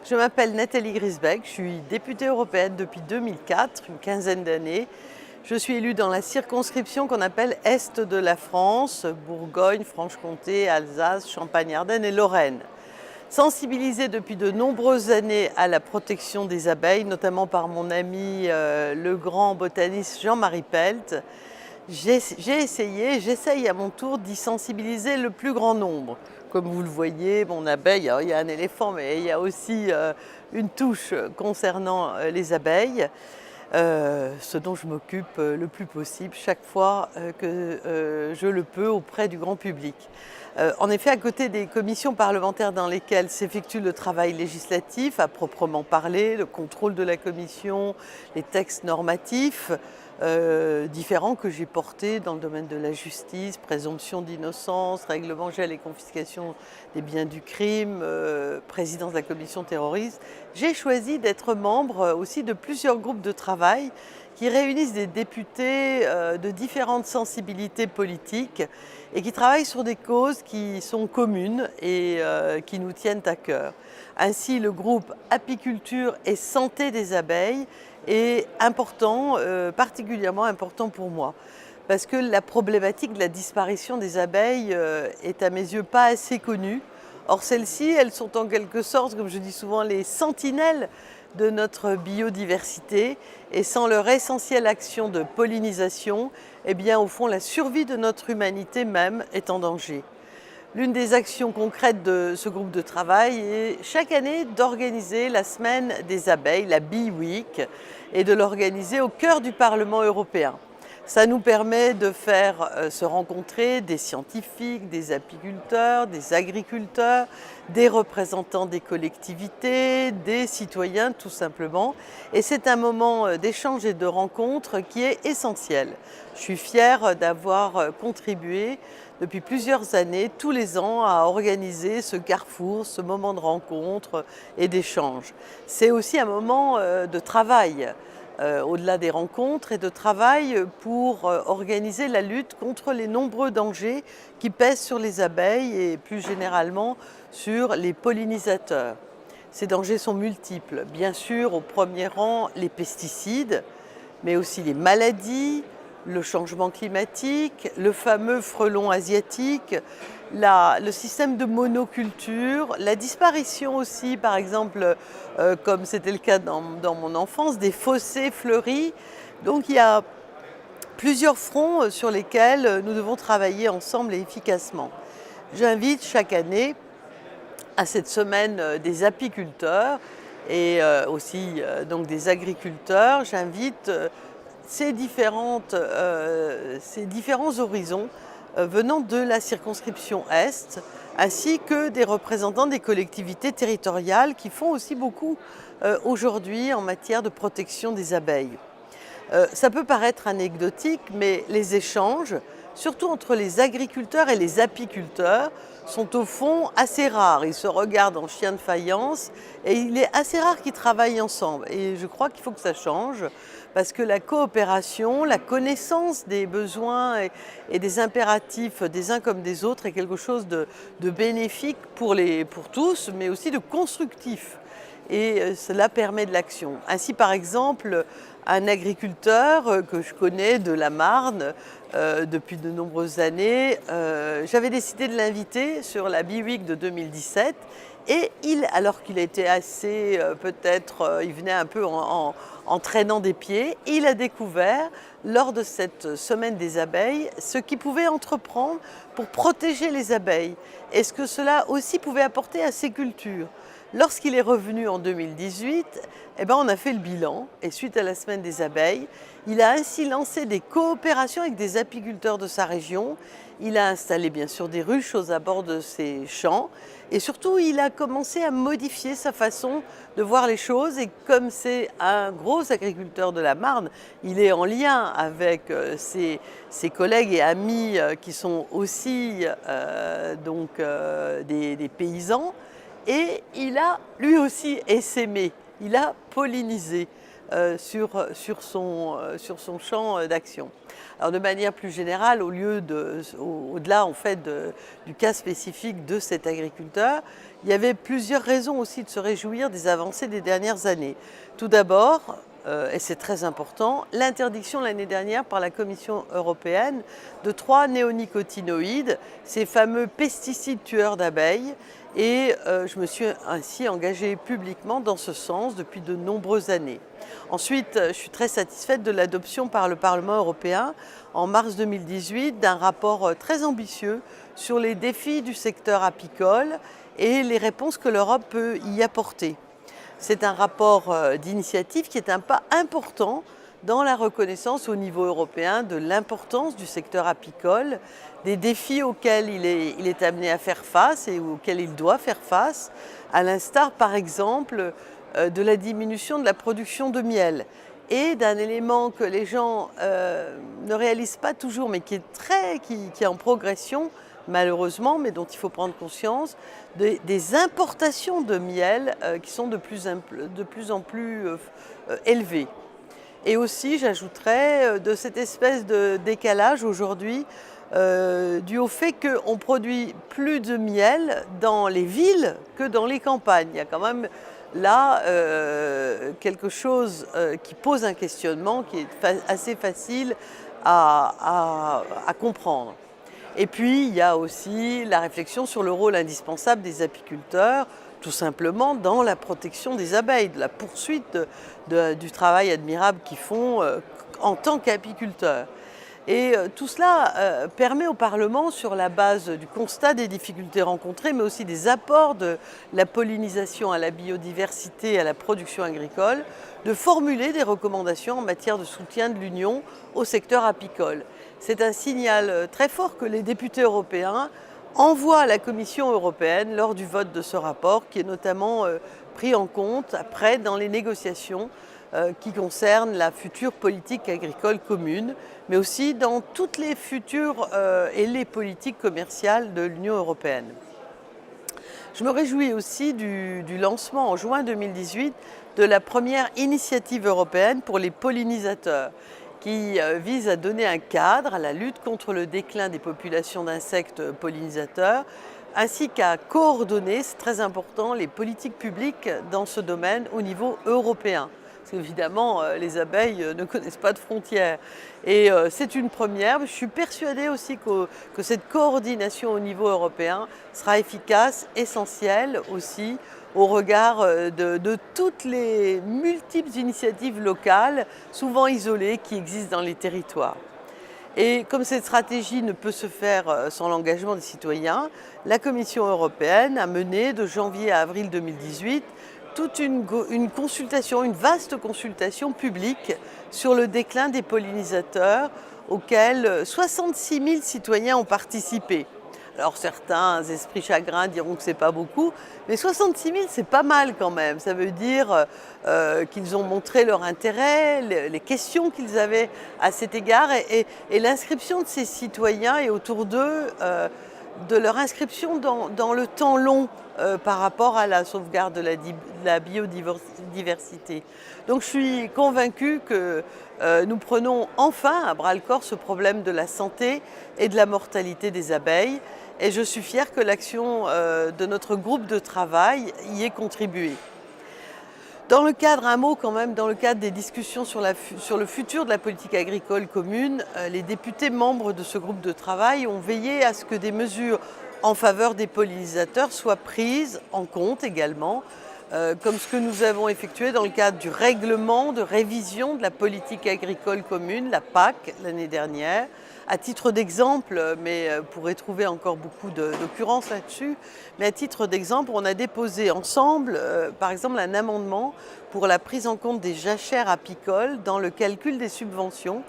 Je m'appelle Nathalie Griesbeck, je suis députée européenne depuis 2004, une quinzaine d'années. Je suis élue dans la circonscription qu'on appelle Est de la France, Bourgogne, Franche-Comté, Alsace, Champagne-Ardenne et Lorraine. Sensibilisée depuis de nombreuses années à la protection des abeilles, notamment par mon ami le grand botaniste Jean-Marie Pelt, j'essaye à mon tour d'y sensibiliser le plus grand nombre. Comme vous le voyez, mon abeille, alors, il y a un éléphant, mais il y a aussi une touche concernant les abeilles, ce dont je m'occupe le plus possible chaque fois que je le peux auprès du grand public. En effet, à côté des commissions parlementaires dans lesquelles s'effectue le travail législatif, à proprement parler, le contrôle de la commission, les textes normatifs, différents que j'ai portés dans le domaine de la justice, présomption d'innocence, règlement gel et confiscation des biens du crime, présidence de la commission terroriste, j'ai choisi d'être membre aussi de plusieurs groupes de travail qui réunissent des députés de différentes sensibilités politiques et qui travaillent sur des causes qui sont communes et qui nous tiennent à cœur. Ainsi, le groupe Apiculture et Santé des abeilles est important, particulièrement important pour moi, parce que la problématique de la disparition des abeilles est à mes yeux pas assez connue. Or celles-ci, elles sont en quelque sorte, comme je dis souvent, les sentinelles de notre biodiversité, et sans leur essentielle action de pollinisation, eh bien au fond la survie de notre humanité même est en danger. L'une des actions concrètes de ce groupe de travail est chaque année d'organiser la semaine des abeilles, la Bee Week, et de l'organiser au cœur du Parlement européen. Ça nous permet de faire se rencontrer des scientifiques, des apiculteurs, des agriculteurs, des représentants des collectivités, des citoyens tout simplement. Et c'est un moment d'échange et de rencontre qui est essentiel. Je suis fière d'avoir contribué depuis plusieurs années, tous les ans, à organiser ce carrefour, ce moment de rencontre et d'échange. C'est aussi un moment de travail. Au-delà des rencontres et de travail pour organiser la lutte contre les nombreux dangers qui pèsent sur les abeilles et plus généralement sur les pollinisateurs. Ces dangers sont multiples, bien sûr au premier rang les pesticides, mais aussi les maladies, le changement climatique, le fameux frelon asiatique, le système de monoculture, la disparition aussi, par exemple, comme c'était le cas dans mon enfance, des fossés fleuris. Donc il y a plusieurs fronts sur lesquels nous devons travailler ensemble et efficacement. J'invite chaque année à cette semaine des apiculteurs et aussi donc des agriculteurs. J'invite ces différents horizons venant de la circonscription Est, ainsi que des représentants des collectivités territoriales qui font aussi beaucoup aujourd'hui en matière de protection des abeilles. Ça peut paraître anecdotique, mais les échanges, surtout entre les agriculteurs et les apiculteurs, sont au fond assez rares. Ils se regardent en chien de faïence et il est assez rare qu'ils travaillent ensemble. Et je crois qu'il faut que ça change parce que la coopération, la connaissance des besoins et des impératifs des uns comme des autres est quelque chose de bénéfique pour tous, mais aussi de constructif. Et cela permet de l'action. Ainsi, par exemple, un agriculteur que je connais de la Marne depuis de nombreuses années, j'avais décidé de l'inviter sur la Bee Week de 2017 et alors qu'il était assez, il venait un peu en traînant des pieds, il a découvert lors de cette semaine des abeilles ce qu'il pouvait entreprendre pour protéger les abeilles et ce que cela aussi pouvait apporter à ses cultures. Lorsqu'il est revenu en 2018, on a fait le bilan et suite à la semaine des abeilles, il a ainsi lancé des coopérations avec des apiculteurs de sa région. Il a installé bien sûr des ruches aux abords de ses champs et surtout il a commencé à modifier sa façon de voir les choses et comme c'est un gros agriculteur de la Marne, il est en lien avec ses collègues et amis qui sont aussi des paysans. Et il a lui aussi essaimé, il a pollinisé. sur sur son champ d'action. Alors de manière plus générale, au-delà en fait du cas spécifique de cet agriculteur, il y avait plusieurs raisons aussi de se réjouir des avancées des dernières années. Tout d'abord, et c'est très important, l'interdiction l'année dernière par la Commission européenne de 3 néonicotinoïdes, ces fameux pesticides tueurs d'abeilles. Et je me suis ainsi engagée publiquement dans ce sens depuis de nombreuses années. Ensuite, je suis très satisfaite de l'adoption par le Parlement européen en mars 2018 d'un rapport très ambitieux sur les défis du secteur apicole et les réponses que l'Europe peut y apporter. C'est un rapport d'initiative qui est un pas important dans la reconnaissance au niveau européen de l'importance du secteur apicole, des défis auxquels il est amené à faire face et auxquels il doit faire face, à l'instar par exemple de la diminution de la production de miel et d'un élément que les gens ne réalisent pas toujours mais qui est en progression malheureusement, mais dont il faut prendre conscience, des importations de miel qui sont de plus en plus élevées. Et aussi, j'ajouterais, de cette espèce de décalage aujourd'hui dû au fait qu'on produit plus de miel dans les villes que dans les campagnes. Il y a quand même là quelque chose qui pose un questionnement qui est assez facile à comprendre. Et puis, il y a aussi la réflexion sur le rôle indispensable des apiculteurs, tout simplement dans la protection des abeilles, de la poursuite du travail admirable qu'ils font en tant qu'apiculteurs. Et tout cela permet au Parlement, sur la base du constat des difficultés rencontrées, mais aussi des apports de la pollinisation à la biodiversité et à la production agricole, de formuler des recommandations en matière de soutien de l'Union au secteur apicole. C'est un signal très fort que les députés européens envoient à la Commission européenne lors du vote de ce rapport, qui est notamment pris en compte après dans les négociations qui concernent la future politique agricole commune, mais aussi dans toutes les futures et les politiques commerciales de l'Union européenne. Je me réjouis aussi du lancement en juin 2018 de la première initiative européenne pour les pollinisateurs, qui vise à donner un cadre à la lutte contre le déclin des populations d'insectes pollinisateurs, ainsi qu'à coordonner, c'est très important, les politiques publiques dans ce domaine au niveau européen. Parce qu'évidemment, les abeilles ne connaissent pas de frontières. Et c'est une première. Je suis persuadée aussi que cette coordination au niveau européen sera efficace, essentielle aussi, au regard de toutes les multiples initiatives locales, souvent isolées, qui existent dans les territoires. Et comme cette stratégie ne peut se faire sans l'engagement des citoyens, la Commission européenne a mené de janvier à avril 2018 toute une consultation, une vaste consultation publique sur le déclin des pollinisateurs auquel 66 000 citoyens ont participé. Alors certains esprits chagrins diront que c'est pas beaucoup, mais 66 000 c'est pas mal quand même. Ça veut dire qu'ils ont montré leur intérêt, les questions qu'ils avaient à cet égard et l'inscription de ces citoyens et autour d'eux de leur inscription dans le temps long par rapport à la sauvegarde de la biodiversité. Donc je suis convaincue que nous prenons enfin à bras-le-corps ce problème de la santé et de la mortalité des abeilles. Et je suis fière que l'action de notre groupe de travail y ait contribué. Dans le cadre, un mot quand même, dans le cadre des discussions sur le futur de la politique agricole commune, les députés membres de ce groupe de travail ont veillé à ce que des mesures en faveur des pollinisateurs soient prises en compte également, comme ce que nous avons effectué dans le cadre du règlement de révision de la politique agricole commune, la PAC, l'année dernière. À titre d'exemple, mais vous pourrez trouver encore beaucoup d'occurrences là-dessus, mais à titre d'exemple, on a déposé ensemble, par exemple, un amendement pour la prise en compte des jachères apicoles dans le calcul des subventions.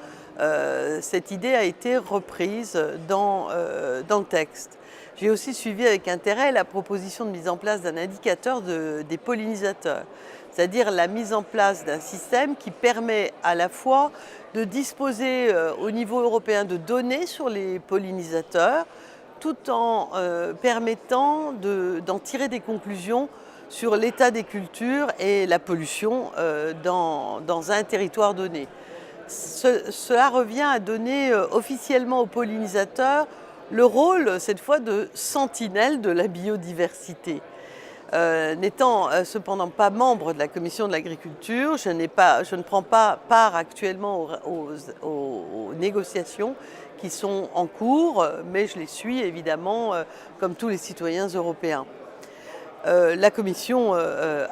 Cette idée a été reprise dans le texte. J'ai aussi suivi avec intérêt la proposition de mise en place d'un indicateur des pollinisateurs, c'est-à-dire la mise en place d'un système qui permet à la fois de disposer au niveau européen de données sur les pollinisateurs, tout en permettant d'en tirer des conclusions sur l'état des cultures et la pollution dans un territoire donné. Cela revient à donner officiellement aux pollinisateurs le rôle, cette fois, de sentinelle de la biodiversité. N'étant cependant pas membre de la commission de l'agriculture, je ne prends pas part actuellement aux négociations qui sont en cours, mais je les suis évidemment comme tous les citoyens européens. La commission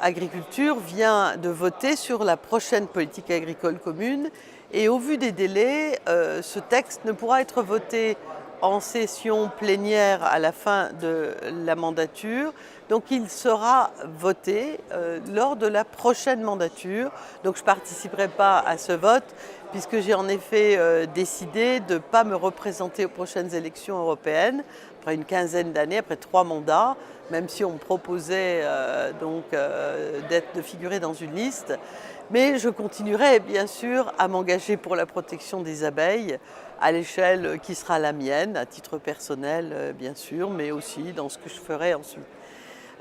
agriculture vient de voter sur la prochaine politique agricole commune et au vu des délais, ce texte ne pourra être voté en session plénière à la fin de la mandature. Donc il sera voté lors de la prochaine mandature. Donc je ne participerai pas à ce vote puisque j'ai en effet décidé de ne pas me représenter aux prochaines élections européennes après une quinzaine d'années, après 3 mandats, même si on me proposait de figurer dans une liste. Mais je continuerai bien sûr à m'engager pour la protection des abeilles à l'échelle qui sera la mienne, à titre personnel bien sûr, mais aussi dans ce que je ferai ensuite.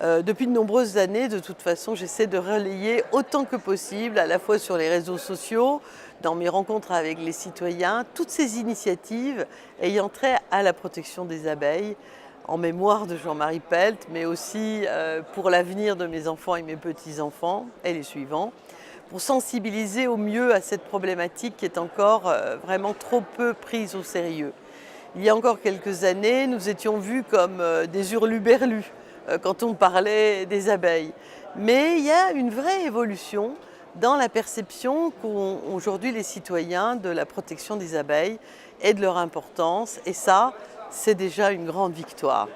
Depuis de nombreuses années, de toute façon, j'essaie de relayer autant que possible, à la fois sur les réseaux sociaux, dans mes rencontres avec les citoyens, toutes ces initiatives ayant trait à la protection des abeilles, en mémoire de Jean-Marie Pelt, mais aussi pour l'avenir de mes enfants et mes petits-enfants, et les suivants, pour sensibiliser au mieux à cette problématique qui est encore vraiment trop peu prise au sérieux. Il y a encore quelques années, nous étions vus comme des hurluberlus quand on parlait des abeilles. Mais il y a une vraie évolution dans la perception qu'ont aujourd'hui les citoyens de la protection des abeilles et de leur importance. Et ça, c'est déjà une grande victoire.